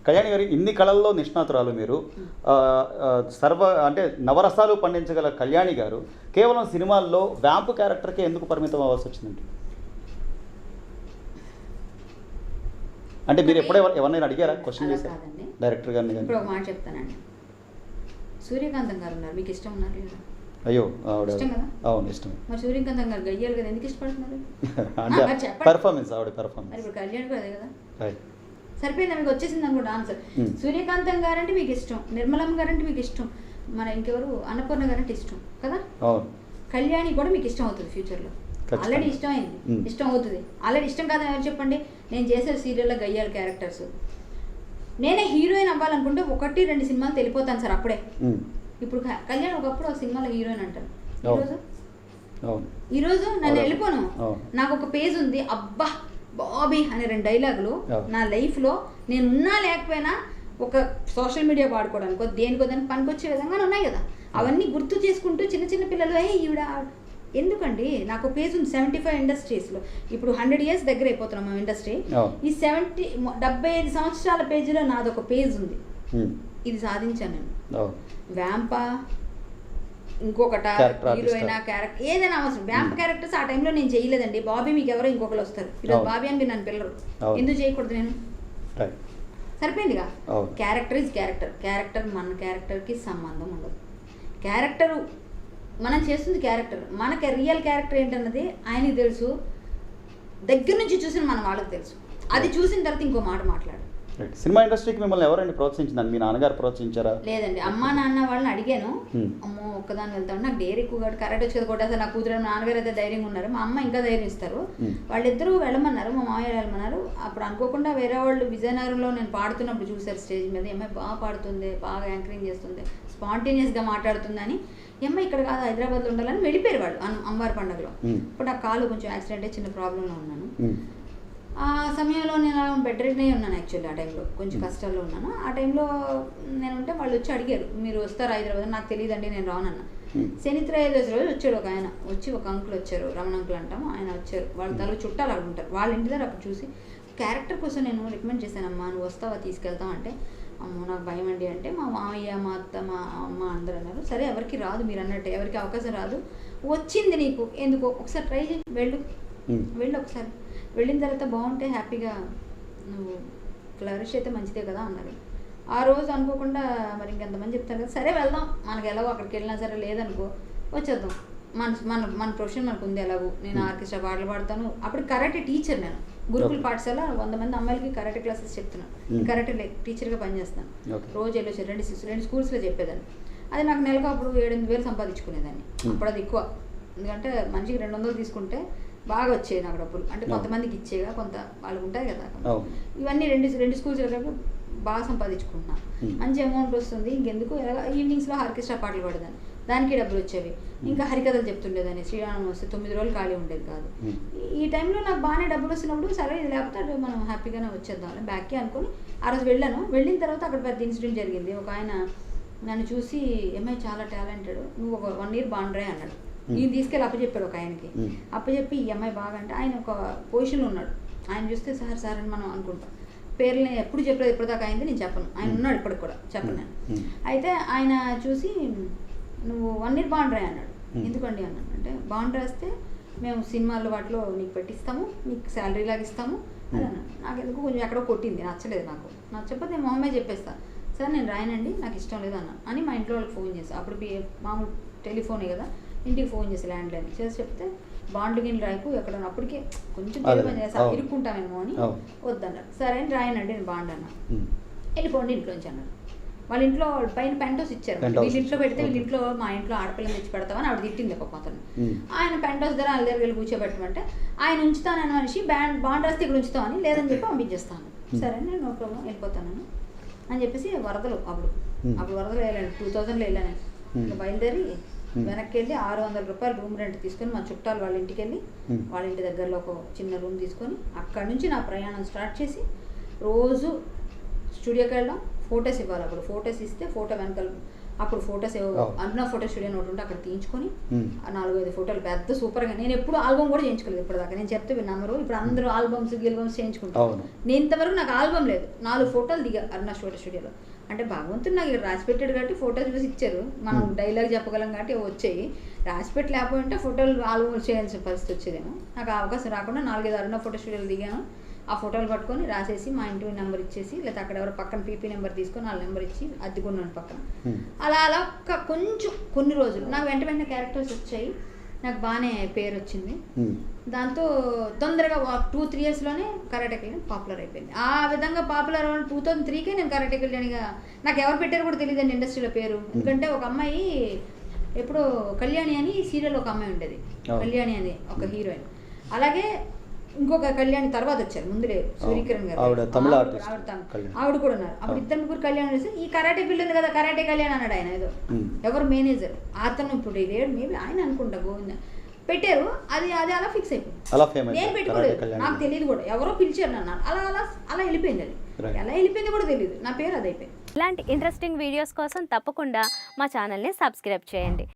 కళ్యాణి గారు, ఇన్ని కళల్లో నిష్ణాతురాలు మీరు, అంటే నవరసాలు పండించగల కళ్యాణి గారు కేవలం సినిమాల్లో వ్యాంపు క్యారెక్టర్కే ఎందుకు పరిమితం అవ్వాల్సి వచ్చిందండి? అంటే మీరు ఎప్పుడే ఎవరినైనా అడిగారా, క్వశ్చన్ చేశారు డైరెక్టర్ గారిని? ఇప్పుడు ఒక మాట చెప్తానండి, సూర్యకాంతం గారు ఉన్నారు, మీకు ఇష్టం ఉన్నారు లేదా? అయ్యో, ఇష్టం కదా? అవును, ఇష్టం. మరి సూర్యకాంతం గారు గయ్యాలి కదా, ఎందుకు ఇష్టపడుతున్నారు? అంటే పెర్ఫార్మెన్స్, ఆవిడ పెర్ఫార్మెన్స్. మరి ఇప్పుడు కళ్యాణ్ కూడా అదే కదా, రైట్. సరిపోయిందా? మీకు వచ్చేసింది అనుకుంటా ఆన్సర్. సూర్యకాంతం గారంటే మీకు ఇష్టం, నిర్మలమ్మ గారంటే మీకు ఇష్టం, మన ఇంకెవరు అన్నపూర్ణ గారంటే ఇష్టం కదా. అవును. కళ్యాణి కూడా మీకు ఇష్టం అవుతుంది ఫ్యూచర్లో. ఆల్రెడీ ఇష్టం అయింది, ఇష్టం అవుతుంది. ఆల్రెడీ ఇష్టం కాదని ఎవరు చెప్పండి? నేను చేసే సీరియల్లో గయ్యాల క్యారెక్టర్స్, నేనే హీరోయిన్ అవ్వాలనుకుంటే 1-2 సినిమాలు తెలిపోతాను సార్ అప్పుడే. ఇప్పుడు కళ్యాణ్ ఒకప్పుడు ఒక సినిమాలో హీరోయిన్ అంటారు, ఈరోజు నన్ను వెళ్ళిపోను, నాకు ఒక పేజ్ ఉంది, అబ్బా బాబీ అనే 2 డైలాగులు నా లైఫ్లో నేను ఉన్నా లేకపోయినా ఒక సోషల్ మీడియా వాడుకోవడానికో దేనికో దానికి పనికొచ్చే విధంగానే ఉన్నాయి కదా. అవన్నీ గుర్తు చేసుకుంటూ చిన్న చిన్న పిల్లలు ఈవిడ ఎందుకండి, నాకు పేజ్ ఉంది 75 ఇండస్ట్రీస్లో. ఇప్పుడు 100 ఇయర్స్ దగ్గర అయిపోతున్నాం మా ఇండస్ట్రీ. ఈ 75 సంవత్సరాల పేజీలో నాదొక పేజ్ ఉంది, ఇది సాధించాను నేను. వ్యాంప ఇంకొకట హీరోయిన్ క్యారెక్టర్ ఏదైనా అవసరం, వ్యాంప్ క్యారెక్టర్స్ ఆ టైంలో నేను చేయలేదండి. బాబీ మీకు ఎవరో ఇంకొకరు వస్తారు, ఈరోజు బాబీ అని మీరు నన్ను పిల్లరు, ఎందుకు చేయకూడదు నేను? సరిపోయిందిగా. క్యారెక్టర్ ఈజ్ క్యారెక్టర్, క్యారెక్టర్ మన క్యారెక్టర్కి సంబంధం ఉండదు. క్యారెక్టరు మనం చేస్తుంది క్యారెక్టర్, మనకి రియల్ క్యారెక్టర్ ఏంటన్నది ఆయనకి తెలుసు, దగ్గర నుంచి చూసిన మన వాళ్ళకి తెలుసు. అది చూసిన తర్వాత ఇంకో మాట మాట్లాడు. సినిమా ఇండస్ట్రీకి మిమ్మల్ని ఎవరండి ప్రోత్సహించిందని? మీ నాన్నగారు ప్రోత్సహించారా? లేదండి, అమ్మా నాన్న వాళ్ళని అడిగాను. అమ్మో ఒక్కదాన్ని వెళ్తాను, నాకు డైరీ ఎక్కువ కాబట్టి కరెక్ట్ వచ్చేది కూడా అసలు నా కూతురు నాన్నగారు అయితే ధైర్యంగా ఉన్నారు, మా అమ్మ ఇంకా ధైర్యం ఇస్తారు. వాళ్ళిద్దరూ వెళ్ళమన్నారు, మా మామయ్య వెళ్ళమన్నారు. అప్పుడు అనుకోకుండా వేరే వాళ్ళు విజయనగరంలో నేను పాడుతున్నప్పుడు చూశారు స్టేజ్ మీద, అమ్మాయి బాగా పాడుతుంది, బాగా యాంకరింగ్ చేస్తుంది, స్పాంటేనియస్గా మాట్లాడుతుందని. అమ్మాయి ఇక్కడ కాదు హైదరాబాద్లో ఉండాలని వెళ్ళిపోయారు వాళ్ళు అమ్మవారి పండుగలో. ఇప్పుడు నా కాలు కొంచెం యాక్సిడెంట్ అయ్యి చిన్న ప్రాబ్లంలో ఉన్నాను. ఆ సమయంలో నేను బెడ్ రెడ్నే ఉన్నాను, యాక్చువల్లీ ఆ టైంలో కొంచెం కష్టాల్లో ఉన్నాను. ఆ టైంలో నేను ఉంటే వాళ్ళు వచ్చి అడిగారు, మీరు వస్తారు హైదరాబాద్? నాకు తెలియదండి, నేను రానన్నా. శని త్రయోదశి రోజు వచ్చాడు ఒక ఆయన, వచ్చి ఒక అంకుల్ వచ్చారు, రమణ అంకుల్ అంటాము, ఆయన వచ్చారు. వాళ్ళ తల చుట్టాలు అక్కడ ఉంటారు, వాళ్ళ ఇంటి దగ్గర అప్పుడు చూసి క్యారెక్టర్ కోసం నేను రికమెండ్ చేశానమ్మా, నువ్వు వస్తావా తీసుకెళ్తాం అంటే, అమ్మో నాకు భయం అండి అంటే, మా మామయ్య మా అత్త మా అమ్మ అందరూ అన్నారు, సరే ఎవరికి రాదు మీరు అన్నట్టు, ఎవరికి అవకాశం రాదు, వచ్చింది నీకు ఎందుకో ఒకసారి ట్రై చేయి, వెళ్ళు ఒకసారి, వెళ్ళిన తర్వాత బాగుంటే హ్యాపీగా నువ్వు ఫ్లరిష్ అయితే మంచిదే కదా అన్నారు. ఆ రోజు అనుకోకుండా మరి ఇంకెంతమంది చెప్తారు కదా, సరే వెళ్దాం, మనకు ఎలాగో అక్కడికి వెళ్ళినా సరే లేదనుకో వచ్చేద్దాం, మన మన మన ప్రొఫెషన్ మనకు ఉంది ఎలాగో. నేను ఆర్కెస్ట్రా పాటలు పాడతాను, అప్పుడు కరాటే టీచర్, నేను గురుకుల పాఠశాల 100 మంది అమ్మాయిలకి కరాటే క్లాసెస్ చెప్తున్నాను, కరాటే టీచర్గా పనిచేస్తాను. రోజు వెళ్ళొచ్చారు 2 స్కూల్స్లో చెప్పేదాన్ని. అది నాకు నెలకు అప్పుడు 7-8 వేలు సంపాదించుకునేదాన్ని. అప్పుడు అది ఎక్కువ, ఎందుకంటే మనిషికి 200 తీసుకుంటే బాగా వచ్చేది నాకు డబ్బులు. అంటే కొంతమందికి ఇచ్చేగా, కొంత వాళ్ళకు ఉంటాయి కదా. ఇవన్నీ 2 స్కూల్స్ బాగా సంపాదించుకుంటున్నా, మంచి అమౌంట్ వస్తుంది. ఇంకెందుకు ఈవినింగ్స్లో ఆర్కెస్ట్రా పాటలు పాడేదాన్ని, దానికి డబ్బులు వచ్చేవి. ఇంకా హరికథలు చెప్తుండేదాన్ని, శ్రీరామం వస్తే 9 రోజులు ఖాళీ ఉండేది కాదు. ఈ టైంలో నాకు బాగానే డబ్బులు వస్తున్నప్పుడు సరే ఇది లేకపోతే మనం హ్యాపీగానే వచ్చేద్దాం బ్యాక్కి అనుకుని ఆ రోజు వెళ్ళాను. వెళ్ళిన తర్వాత అక్కడ పెద్ద ఇన్సిడెంట్ జరిగింది. ఒక ఆయన నన్ను చూసి, అమ్మాయి చాలా టాలెంటెడ్, నువ్వు ఒక 1 year బాండ్రే అన్నాడు. ఈయన తీసుకెళ్ళి అప్పచెప్పాడు ఒక ఆయనకి. అప్పచెప్పి ఈ అమ్మాయి బాగా అంటే ఆయన ఒక పొజిషన్లో ఉన్నాడు. ఆయన చూస్తే సార్ అని మనం అనుకుంటాం. పేర్లు నేను ఎప్పుడు చెప్పలేదు, ఇప్పటిదాకా అయింది నేను చెప్పను, ఆయన ఉన్నాడు ఇప్పటికి కూడా చెప్పను నేను. అయితే ఆయన చూసి నువ్వు 1 year బాండ్ రాయి అన్నాడు. ఎందుకండి అన్నాను. అంటే బాండ్ రాస్తే మేము సినిమాల్లో వాటిలో నీకు పెట్టిస్తాము, నీకు శాలరీ లాగా ఇస్తాము అని అన్నాను. నాకు ఎందుకు కొంచెం ఎక్కడో కొట్టింది, నచ్చలేదు నాకు చెప్పదు, నేను మొహమ్మే చెప్పేస్తాను. సరే నేను రాయనండి, నాకు ఇష్టం లేదు అన్నాను అని మా ఇంట్లో వాళ్ళకి ఫోన్ చేస్తాను. అప్పుడు మామూలు టెలిఫోనే కదా, ఇంటికి ఫోన్ చేసి ల్యాండ్లైన్ చేసి చెప్తే బాండ్లు గిన్నె రాయకు ఎక్కడ అప్పటికే కొంచెం తెలియని చేస్తా ఇరుక్కుంటామేమో అని వద్దన్నారు. సరే అని రాయనండి నేను బాండ్ అన్నా. వెళ్ళిపోండి ఇంట్లోంచి అన్నారు. వాళ్ళ ఇంట్లో పైన పెంటోస్ ఇచ్చారు, వీళ్ళ ఇంట్లో పెడితే వీళ్ళ ఇంట్లో మా ఇంట్లో ఆడపిల్లని తెచ్చి పెడతామని ఆవిడ తిట్టింది ఒక అతను. ఆయన పెంటోస్ దగ్గర వాళ్ళ దగ్గర వెళ్ళి కూర్చోబెట్టమంటే ఆయన ఉంచుతానని మనిషి బాండ్ రాస్తే ఇక్కడ ఉంచుతామని, లేదని చెప్పి పంపించేస్తాను. సరే నేను నో ప్రాబ్లం వెళ్ళిపోతాను అని చెప్పేసి వరదలు అప్పుడు వరదలు వెళ్ళాను, 2000లో వెళ్ళాను. ఇంకా బయలుదేరి వెనక్కి వెళ్ళి 600 రూపాయలు రూమ్ రెంట్ తీసుకొని మా చుట్టాలు వాళ్ళ ఇంటికి వెళ్ళి వాళ్ళ ఇంటి దగ్గరలో ఒక చిన్న రూమ్ తీసుకొని అక్కడి నుంచి నా ప్రయాణం స్టార్ట్ చేసి రోజు స్టూడియోకి వెళ్ళడం, ఫొటోస్ ఇవ్వాలి. అప్పుడు ఫొటోస్ ఇస్తే ఫోటో వెనకాల అప్పుడు ఫొటోస్ అన్న ఫోటో స్టూడియో ఒకటి ఉంటే అక్కడ తీయించుకొని ఆ 4-5 ఫోటోలు పెద్ద సూపర్గా. నేను ఎప్పుడు ఆల్బమ్ కూడా చేయించుకోలేదు ఇప్పటిదాకా. నేను చెప్తే విన్నాము ఇప్పుడు అందరూ ఆల్బమ్స్ చేయించుకుంటాను. నేను ఇంతవరకు నాకు ఆల్బమ్ లేదు. 4 ఫోటోలు దిగా అరుణ ఫోటో స్టూడియోలో. అంటే భగవంతుడు నాకు ఇక్కడ రాసి పెట్టాడు కాబట్టి ఫోటోలు చూసి ఇచ్చారు. మనం డైలాగ్ చెప్పగలం కాబట్టి వచ్చాయి. రాసి పెట్టి లేకపోతే ఫోటోలు ఆల్బమ్ చేయాల్సిన పరిస్థితి వచ్చేదేమో. నాకు ఆ అవకాశం రాకుండా 4-5 అరుణ ఫోటో స్టూడియోలు దిగాను. ఆ ఫోటోలు పట్టుకొని రాసేసి మా ఇంటి నెంబర్ ఇచ్చేసి, లేకపోతే అక్కడ ఎవరో పక్కన పీపీ నెంబర్ తీసుకొని వాళ్ళ నెంబర్ ఇచ్చి అద్దుకున్నాను పక్కన. అలా కొంచెం కొన్ని రోజులు నాకు వెంటనే క్యారెక్టర్స్ వచ్చాయి. నాకు బాగానే పేరు వచ్చింది. దాంతో తొందరగా 2-3 ఇయర్స్లోనే కరాటే కళ్యాణ్ పాపులర్ అయిపోయింది. ఆ విధంగా పాపులర్ 2003కే నేను కరాటే కళ్యాణ్గా నాకు ఎవరు పెట్టారు కూడా తెలియదండి ఇండస్ట్రీలో పేరు. ఎందుకంటే ఒక అమ్మాయి ఎప్పుడో కళ్యాణి అని సీరియల్ ఒక అమ్మాయి ఉండేది, కళ్యాణి అని ఒక హీరోయిన్. అలాగే ఇంకొక కళ్యాణి తర్వాత వచ్చారు, ముందు లేరు, సూర్యకిరణ్ గారు, ఆవిడ కూడా ఉన్నారు. అప్పుడు 2-3 కళ్యాణ్ చేసి ఈ కరాటే ఫీల్డ్ ఉంది కదా కరాటే కళ్యాణ్ అన్నాడు ఆయన. ఏదో ఎవరు మేనేజర్ అతను ఇప్పుడు లేడు, మేబీ ఆయన అనుకుంటా గోవింద పెట్టారు. అది అలా ఫిక్స్ అయిపోయింది. నేను పెట్టుకోలేదు, నాకు తెలియదు కూడా, ఎవరో పిలిచారు నన్ను. అలా వెళ్ళిపోయింది. అది ఎలా వెళ్ళిపోయింది కూడా తెలియదు, నా పేరు అది అయిపోయింది. ఇలాంటి ఇంట్రెస్టింగ్ వీడియోస్ కోసం తప్పకుండా మా ఛానల్ని సబ్స్క్రైబ్ చేయండి.